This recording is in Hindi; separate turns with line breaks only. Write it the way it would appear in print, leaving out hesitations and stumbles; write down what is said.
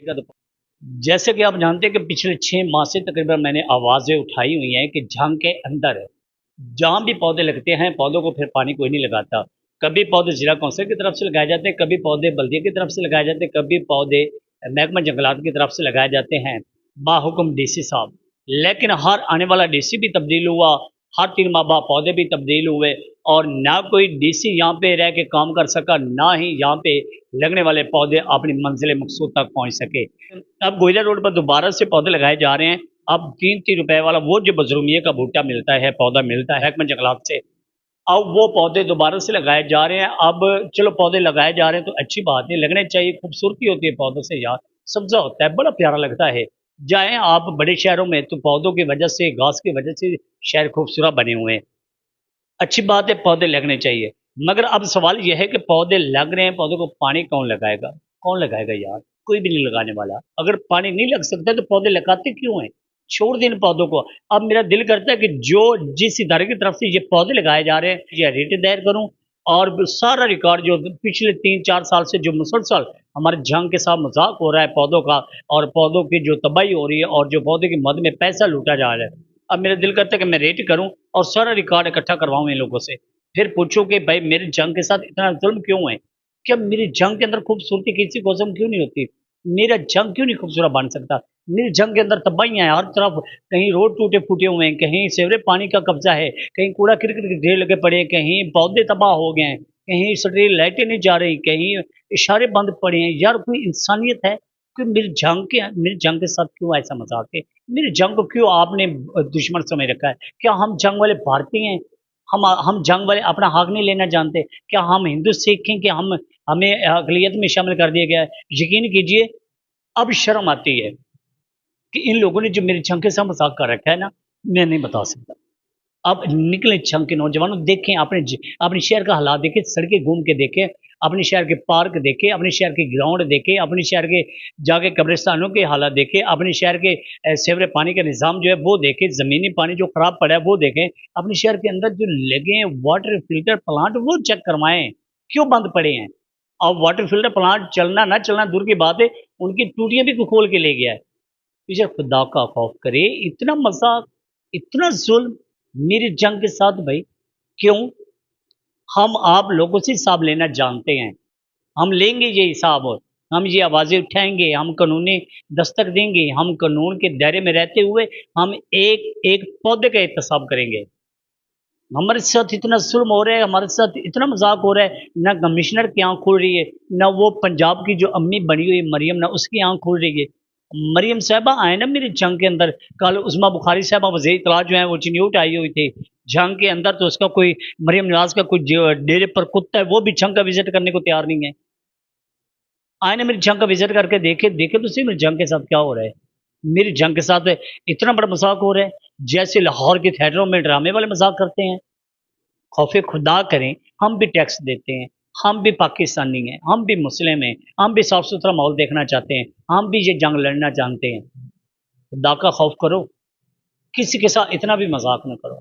का तो जैसे कि आप जानते हैं कि पिछले 6 माह से तकरीबन मैंने आवाज़ें उठाई हुई हैं कि झांग के अंदर जहाँ भी पौधे लगते हैं, पौधों को फिर पानी कोई नहीं लगाता। कभी पौधे ज़िला कौंसिल की तरफ से लगाए जाते हैं, कभी पौधे बल्दिया की तरफ से लगाए जाते हैं, कभी पौधे महकमा जंगलात की तरफ से लगाए जाते हैं बाहुक्म डीसी साहब। लेकिन हर आने वाला डीसी भी तब्दील हुआ, हर 3 माह बाद पौधे भी तब्दील हुए और ना कोई डीसी यहाँ पे रह के काम कर सका, ना ही यहाँ पे लगने वाले पौधे अपनी मंजिल मकसूद तक पहुँच सके। अब गोइला रोड पर दोबारा से पौधे लगाए जा रहे हैं। अब 3-3 रुपए वाला वो जो बजरूमिये का बूटा मिलता है, पौधा मिलता है महकमा जंगलात से, अब वो पौधे दोबारा से लगाए जा रहे हैं। अब चलो पौधे लगाए जा रहे हैं तो अच्छी बात है, लगने चाहिए, खूबसूरती होती है पौधों से यार, सब्जा होता है, बड़ा प्यारा लगता है। जाएँ आप बड़े शहरों में तो पौधों की वजह से, घास की वजह से शहर खूबसूरत बने हुए हैं। अच्छी बात है, पौधे लगने चाहिए, मगर अब सवाल ये है कि पौधे लग रहे हैं, पौधों को पानी कौन लगाएगा? कौन लगाएगा यार? कोई भी नहीं लगाने वाला। अगर पानी नहीं लग सकता तो पौधे लगाते क्यों हैं? छोड़ दें इन पौधों को। अब मेरा दिल करता है कि जो जिस इदारे की तरफ से ये पौधे लगाए जा रहे हैं, ये रेट दायर करूँ और सारा रिकॉर्ड जो पिछले 3-4 साल से जो मुसलसल हमारे जंग के साथ मजाक हो रहा है पौधों का और पौधों की जो तबाही हो रही है और जो पौधे की मद में पैसा लूटा जा रहा है, अब मेरा दिल करता है कि मैं रेट करूं और सारा रिकॉर्ड इकट्ठा करवाऊं इन लोगों से, फिर पूछूं कि भाई मेरे जंग के साथ इतना जुल्म क्यों है? क्या मेरी जंग के अंदर खूबसूरती किसी कोसम क्यों नहीं होती? मेरा जंग क्यों नहीं खूबसूरत बन सकता? मेरे जंग के अंदर तबाहियां हैं हर तरफ, कहीं रोड टूटे फूटे हुए हैं, कहीं सीवरेज पानी का कब्जा है, कहीं कूड़ा क्रिकेट के ढेर लगे पड़े हैं, कहीं पौधे तबाह हो गए हैं, कहीं स्ट्रीट लाइटें नहीं जा रही, कहीं इशारे बंद पड़े हैं। यार कोई इंसानियत है? कि मेरे जंग के साथ क्यों ऐसा मजाक है? मेरे जंग को क्यों आपने दुश्मन समझ रखा है? क्या हम जंग वाले भारतीय हैं? हम जंग वाले अपना हक नहीं लेना जानते? क्या हम हिंदू सिख हैं कि हम हमें अक़लियत में शामिल कर दिया गया है? यकीन कीजिए, अब शर्म आती है कि इन लोगों ने जो मेरे जंग के साथ मजाक कर रखा है ना, मैं नहीं बता सकता। अब निकले जंग के नौजवानों, देखें अपने शहर का हालात देखें, सड़कें घूम के देखें, अपने शहर के पार्क देखें, अपने शहर के ग्राउंड देखें, अपने शहर के जाके कब्रिस्तानों के हालात देखें, अपने शहर के सीवरेज पानी का निज़ाम जो है वो देखें, ज़मीनी पानी जो ख़राब पड़ा है वो देखें, अपने शहर के अंदर जो लगे हैं वाटर फिल्टर प्लांट वो चेक करवाएँ, क्यों बंद पड़े हैं? अब वाटर फिल्टर प्लांट चलना ना चलना दूर की बात है, उनकी टूटियाँ भी कोई खोल के ले गया है। मुझे खुदा का खौफ करे, इतना मज़ाक, इतना ज़ुल्म मेरी जंग के साथ भाई, क्यों? हम आप लोगों से हिसाब लेना जानते हैं, हम लेंगे ये हिसाब, हम ये आवाज़ें उठाएँगे, हम कानूनी दस्तक देंगे, हम कानून के दायरे में रहते हुए हम एक-एक पौधे का एहतसाब करेंगे। हमारे साथ इतना जुल्म हो रहा है, हमारे साथ इतना मज़ाक हो रहा है, ना कमिश्नर की आँख खुल रही है, ना वो पंजाब की जो अम्मी बनी हुई मरियम ना उसकी आँख खुल रही है। मरियम साहिबा आए ना मेरी जंग के अंदर, कल उस्मा बुखारी साहिबा वज़ीर इत्तला जो है वो चिन्यूट आई हुई थी। जंग के अंदर तो उसका कोई मरियम नवाज़ का कोई जो डेरे पर कुत्ता है वो भी जंग का विज़िट करने को तैयार नहीं है। आए ना मेरी जंग का विज़िट करके देखे देखे तो सही मेरी जंग के साथ क्या हो रहा है। मेरी जंग के साथ इतना बड़ा मज़ाक हो रहा है, जैसे लाहौर के थिएटरों में ड्रामे वाले मज़ाक करते हैं। खौफ़े खुदा करें, हम भी टैक्स देते हैं, हम भी पाकिस्तानी हैं, हम भी मुस्लिम हैं, हम भी साफ़-सुथरा माहौल देखना चाहते हैं, हम भी ये जंग लड़ना जानते हैं। खुदा का खौफ करो, किसी के साथ इतना भी मज़ाक ना करो।